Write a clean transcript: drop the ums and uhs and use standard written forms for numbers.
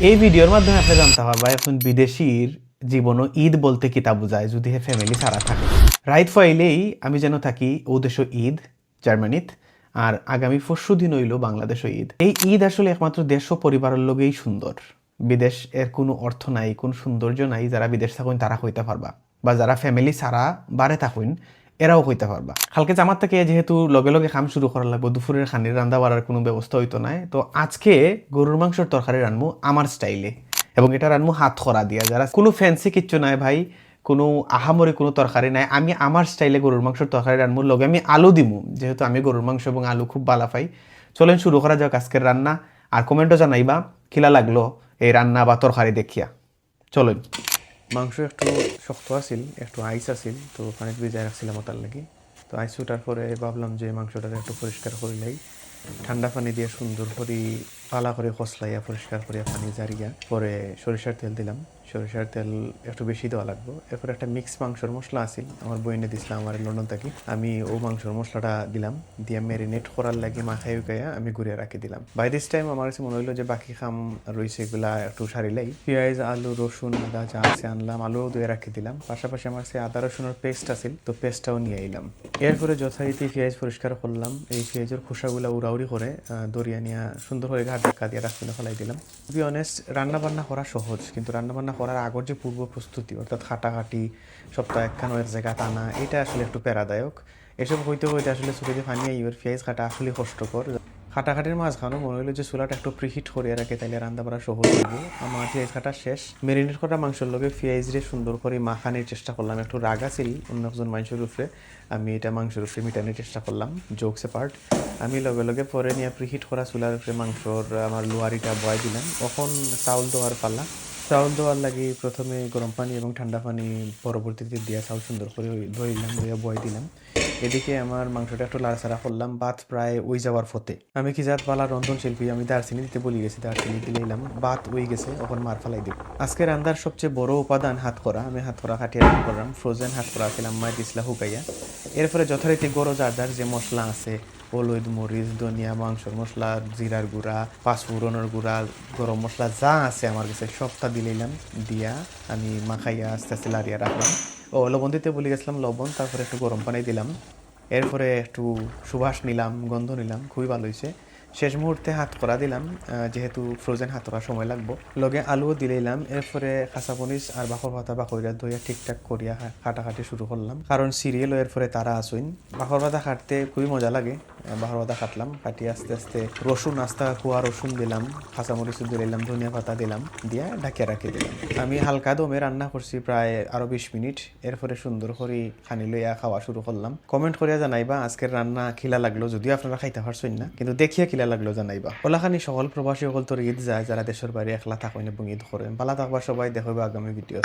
এই ভিডিওর মাধ্যমে আপনি জানতে পারবা এখন বিদেশির জীবনও ঈদ বলতে কিতা বোঝায় যদি হে ফ্যামিলি ছাড়া থাকে। রাইত ফাইলেই আমি যেন থাকি ও দেশ ঈদ জার্মানিত, আর আগামী পরশু দিন হইল বাংলাদেশও ঈদ। এই ঈদ আসলে একমাত্র দেশ ও পরিবারের লগেই সুন্দর। বিদেশ এর কোনো অর্থ নাই, কোন সৌন্দর্য নাই। যারা বিদেশ থাকুন তারা হইতে পারবা, বা যারা ফ্যামিলি ছাড়া বারে থাকুন এরাও হইতে পারবা। কালকে জামাত থেকে যেহেতু লগে লগে খাম শুরু করা লাগবে, দুপুরের খানির রান্না বাড়ার কোনো ব্যবস্থা হইতো নাই, তো আজকে গরুর মাংসের তরকারি রানবো আমার স্টাইলে, এবং এটা রানবো হাত খরা দিয়া। যারা কোনো ফ্যান্সি কিচ্ছু নাই ভাই, কোনো আহামরি কোনো তরকারি নাই, আমি আমার স্টাইলে গরুর মাংসের তরকারি রানবো, লগে আমি আলু দিমু, যেহেতু আমি গরুর মাংস এবং আলু খুব ভালো পাই। চলেন শুরু করা যাক আজকের রান্না। আর কমেন্টও জানাইবা কিলা লাগলো এই রান্না বা তরকারি দেখিয়া। চলেন। মাংস একটু শক্ত আছিল, একটু আইস আছিল, তো পানিতে ভিজাই রাখছিলাম তার লাগি। তো আইস উঠার পরে ভাবলাম যে মাংসটা একটু পরিষ্কার করিলাই, ঠান্ডা পানি দিয়ে সুন্দর করে পালা করে কষলাইয়া পরিষ্কার করিয়া পানি জারিয়া পরে সরিষার তেল দিলাম। সরিষার তেল একটু বেশি দেওয়া লাগবে। এরপরে একটা মিক্স মাংসর মশলা আছিল, আমার বইনে দিছিলাম আমার লন্ডন থাকি। আমি ও মাংসর মশলাটা দিলাম, দিয়ে ম্যারিনেট করার লাগে মাখাই উকাইয়া আমি ঘুরিয়ে রাখি দিলাম। বাই দিস টাইম আমার কাছে মনে হইলো যে বাকি খাম রয়েছে এগুলা একটু সারিলাই। পেঁয়াজ আলু রসুন আদা যা আছে আনলাম, আলুও ধুয়ে রাখি দিলাম। পাশাপাশি আমার কাছে আদা রসুনের পেস্ট আছিল, তো পেস্টটাও নিয়ে আইলাম। এরপরে যথারীতি পেঁয়াজ পরিষ্কার করলাম, এই পেঁয়াজের খোসাগুলা উড়াউড়ি করে দরিয়া নিয়ে সুন্দর করে ঘাট ধাক্কা দিয়ে ডাস্টবিনে ফেলাই দিলাম। টু বি অনেস্ট, রান্না বান্না করা সহজ, কিন্তু রান্না বান্না করার আগর যে পূর্ব প্রস্তুতি, অর্থাৎ খাটাখাটি সপ্তাহ একখানো এক জায়গা টানা, এটা আসলে একটু প্যারাদায়ক। এসব হইতে হইতে আসলে চোখে যে পানি আইবার পেঁয়াজ কাটা আসলে কষ্টকর। খাটাখাটির মাঝখানেও মনে হলো যে চুলাটা একটু প্রিহিট করিয়া রাখে, তাইলে রান্না বাড়া সহজ হইব। আমার পেঁয়াজ কাটা শেষ, মেরিনেট করা মাংসের লগে পেঁয়াজ রে সুন্দর করে মাখানোর চেষ্টা করলাম। একটু রাগ আছিল অন্য একজন মানুষের উপরে, আমি এটা মাংসের উপরে মিটানোর চেষ্টা করলাম, জোকস পার্ট। আমি লগে লগে পরে নিয়ে প্রিহিট করা চুলার উপরে মাংসর আমার লোয়ারিটা বয় দিলাম। তখন চাউল দেওয়ার পাল্লা। চাউল দেওয়ার লাগে প্রথমে গরম পানি এবং ঠান্ডা পানি পরবর্তীতে দিয়া চাউল সুন্দর করে ধরিলাম, ধুয়ে বয় দিলাম। এদিকে আমার মাংসটা একটু লাড়াচাড়া করলাম, ভাত প্রায় ওই যাওয়ার ফতে। আমি কি জাত পালা রন্ধন শিল্পী, আমি দারচিনি দিতে বলি গেছি, দারচিনি দিলাম, ভাত ওই গেছে, এখন মার ফালাই দিব। আজকে রান্নার সবচেয়ে বড় উপাদান হাত করা। আমি হাত করা কাটিয়ে রান্না করলাম, ফ্রোজেন হাত করা খেলাম মায়ের দিসলা হুকাইয়া। এরপরে যথারীতি গরো যার যার যে মশলা আছে, হলুদ মরিচ ধনিয়া মাংসর মশলা জিরার গুঁড়া পাঁচফোড়নের গুঁড়া গরম মশলা যা আছে আমার কাছে সবটা দিলাম। দিয়া আমি মাখাইয়া আস্তে আস্তে লাড়িয়া রাখলাম। ও লবণ দিতে বলে গেছিলাম, লবণ, তারপরে একটু গরম পানি দিলাম। এরপরে একটু সুবাস নিলাম, গন্ধ নিলাম, খুবই ভালো হয়েছে। শেষ মুহূর্তে হাত করা দিলাম, যেহেতু ফ্রোজেন হাত করার সময় লাগবো। লগে আলুও দিলাম। এরপরে কাঁচামরিচ আর বাখর পাতা বাখরিয়া ধইয়া ঠিকঠাক করিয়া কাটাকাটি শুরু করলাম, কারণ সিরিয়াল এরপরে তারা আসুন। বাখর পাতা কাটতে খুবই মজা লাগে। বাখর পাতা কাটলাম, কাটিয়ে আস্তে আস্তে রসুন আস্তা কুয়া রসুন দিলাম, কাঁচামরিচ দিলাম, ধনিয়া পাতা দিলাম, দিয়ে ঢাকিয়ে রাখি দিলাম। আমি হালকা দমে রান্না করছি প্রায় আরো 20 মিনিট। এরপরে সুন্দর করে খানি লইয়া খাওয়া শুরু করলাম। কমেন্ট করিয়া জানাইবা আজকের রান্না খিলা লাগলো, যদিও আপনারা খাইতে পারছেন না, কিন্তু দেখিয়া খিলা লাগলো জানাইবা। ওলাখানি সকল প্রবাসী সকল তোর ঈদ যায় যারা দেশের বাইরে একলা থাকেন এবং ঈদ করেন। ভালো থাকবা সবাই, দেখো আগামী ভিডিও।